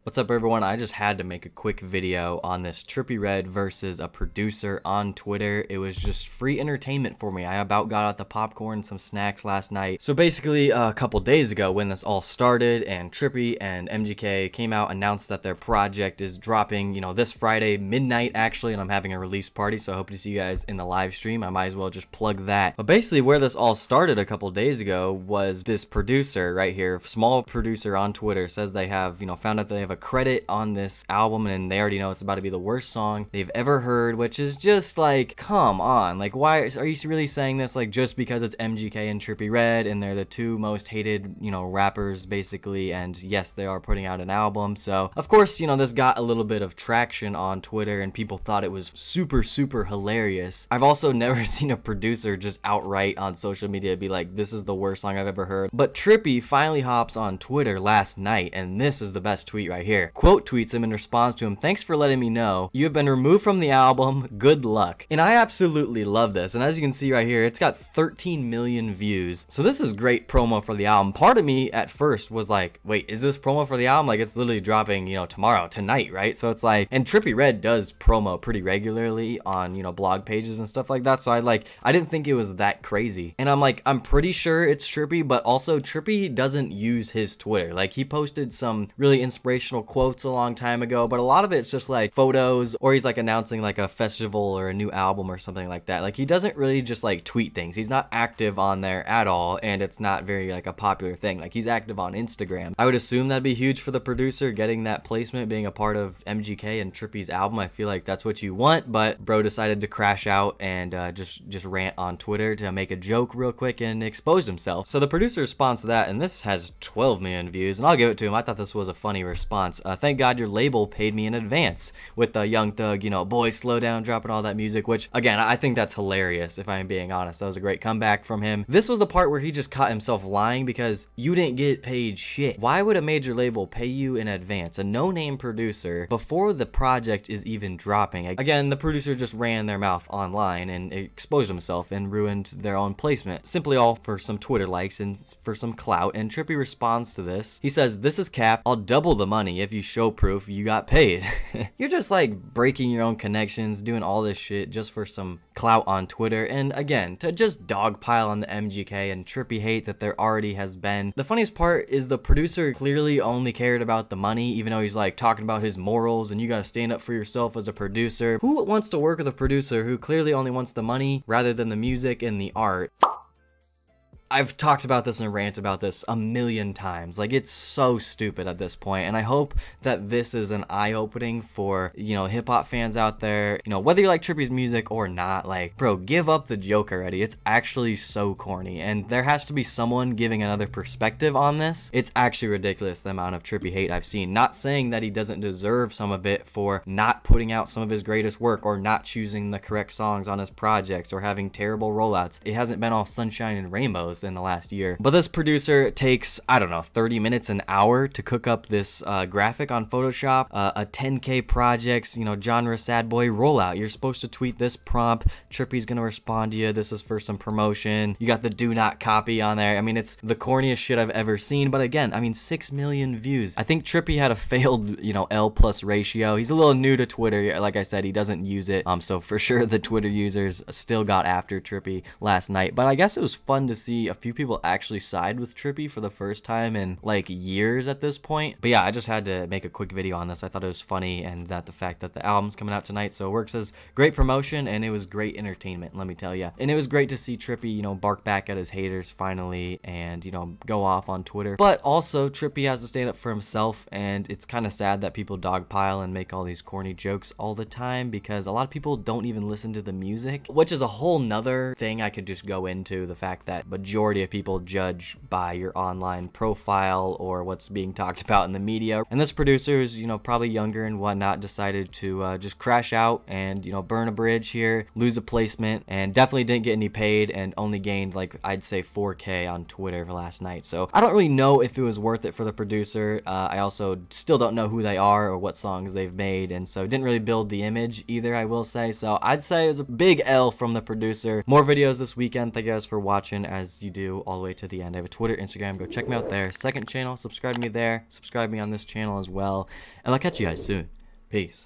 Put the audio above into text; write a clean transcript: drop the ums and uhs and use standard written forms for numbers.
What's up, everyone? I just had to make a quick video on this Trippie Redd versus a producer on Twitter. It was just free entertainment for me. I about got out the popcorn and some snacks last night. So basically, a couple days ago when this all started and Trippie and MGK came out, announced that their project is dropping, this Friday midnight actually, and I'm having a release party, so I hope to see you guys in the live stream. I might as well just plug that. But basically where this all started a couple days ago was this producer right here, small producer on Twitter, says they have, found out they have a credit on this album and they already know it's about to be the worst song they've ever heard, which is just like, come on, like, why are you really saying this? Like, just because it's MGK and Trippie Redd and they're the two most hated, rappers basically, and yes, they are putting out an album, so of course, this got a little bit of traction on Twitter and people thought it was super hilarious. I've also never seen a producer just outright on social media be like, this is the worst song I've ever heard. But Trippie finally hops on Twitter last night, and this is the best tweet right here. Quote tweets him in response to him, "Thanks for letting me know. You have been removed from the album. Good luck." And I absolutely love this. And as you can see right here, it's got 13 million views. So this is great promo for the album. Part of me at first was like, wait, is this promo for the album? Like, it's literally dropping, tonight, right? So it's like, and Trippie Redd does promo pretty regularly on, blog pages and stuff like that. So I didn't think it was that crazy. And I'm like, I'm pretty sure it's Trippie, but also Trippie doesn't use his Twitter. Like, he posted some really inspirational quotes a long time ago, but a lot of it's just like photos, or he's like announcing like a festival or a new album or something like that. Like, he doesn't really just like tweet things. He's not active on there at all, and it's not very like a popular thing. Like, he's active on Instagram. I would assume that'd be huge for the producer, getting that placement, being a part of MGK and Trippie's album. I feel like that's what you want, but bro decided to crash out and just rant on Twitter to make a joke real quick and expose himself. So the producer responds to that, and this has 12 million views, and I'll give it to him. I thought this was a funny response. Thank God your label paid me in advance, with the Young Thug, boy, slow down, dropping all that music, which again, I think that's hilarious if I'm being honest. That was a great comeback from him. This was the part where he just caught himself lying, because you didn't get paid shit. Why would a major label pay you in advance, a no-name producer, before the project is even dropping? Again, the producer just ran their mouth online and exposed himself and ruined their own placement, simply all for some Twitter likes and for some clout. And Trippie responds to this. He says, "This is cap. I'll double the money if you show proof you got paid." You're just like breaking your own connections, doing all this shit just for some clout on Twitter, and again, to just dogpile on the MGK and Trippie hate that there already has been. The funniest part is the producer clearly only cared about the money, even though he's like talking about his morals and you gotta stand up for yourself as a producer. Who wants to work with a producer who clearly only wants the money rather than the music and the art? I've talked about this and rant about this a million times. Like, it's so stupid at this point, and I hope that this is an eye-opening for, hip-hop fans out there. Whether you like Trippie's music or not, like, bro, give up the joke already. It's actually so corny, and there has to be someone giving another perspective on this. It's actually ridiculous, the amount of Trippie hate I've seen. Not saying that he doesn't deserve some of it for not putting out some of his greatest work, or not choosing the correct songs on his projects, or having terrible rollouts. It hasn't been all sunshine and rainbows in the last year. But this producer takes, I don't know, 30 minutes, an hour to cook up this graphic on Photoshop, a 10K projects, genre sad boy rollout. You're supposed to tweet this prompt. Trippie's gonna respond to you. This is for some promotion. You got the do not copy on there. I mean, it's the corniest shit I've ever seen. But again, I mean, 6 million views. I think Trippie had a failed, L+ ratio. He's a little new to Twitter. Like I said, he doesn't use it. So for sure the Twitter users still got after Trippie last night. But I guess it was fun to see a few people actually side with Trippie for the first time in like years at this point. But yeah, I just had to make a quick video on this. I thought it was funny, and that the fact that the album's coming out tonight, so it works as great promotion, and it was great entertainment, let me tell you. And it was great to see Trippie, bark back at his haters finally, and go off on Twitter. But also Trippie has to stand up for himself, and it's kind of sad that people dogpile and make all these corny jokes all the time, because a lot of people don't even listen to the music, which is a whole nother thing I could just go into. The fact that majority of people judge by your online profile or what's being talked about in the media. And this producer is, probably younger and whatnot, decided to just crash out and, burn a bridge here, lose a placement, and definitely didn't get any paid, and only gained, like, I'd say 4K on Twitter for last night. So I don't really know if it was worth it for the producer. I also still don't know who they are or what songs they've made, and so didn't really build the image either, I will say. So I'd say it was a big L from the producer. More videos this weekend. Thank you guys for watching. As you do all the way to the end. I have a Twitter, Instagram. Go check me out there. Second channel, subscribe to me there. Subscribe me on this channel as well. And I'll catch you guys soon. Peace.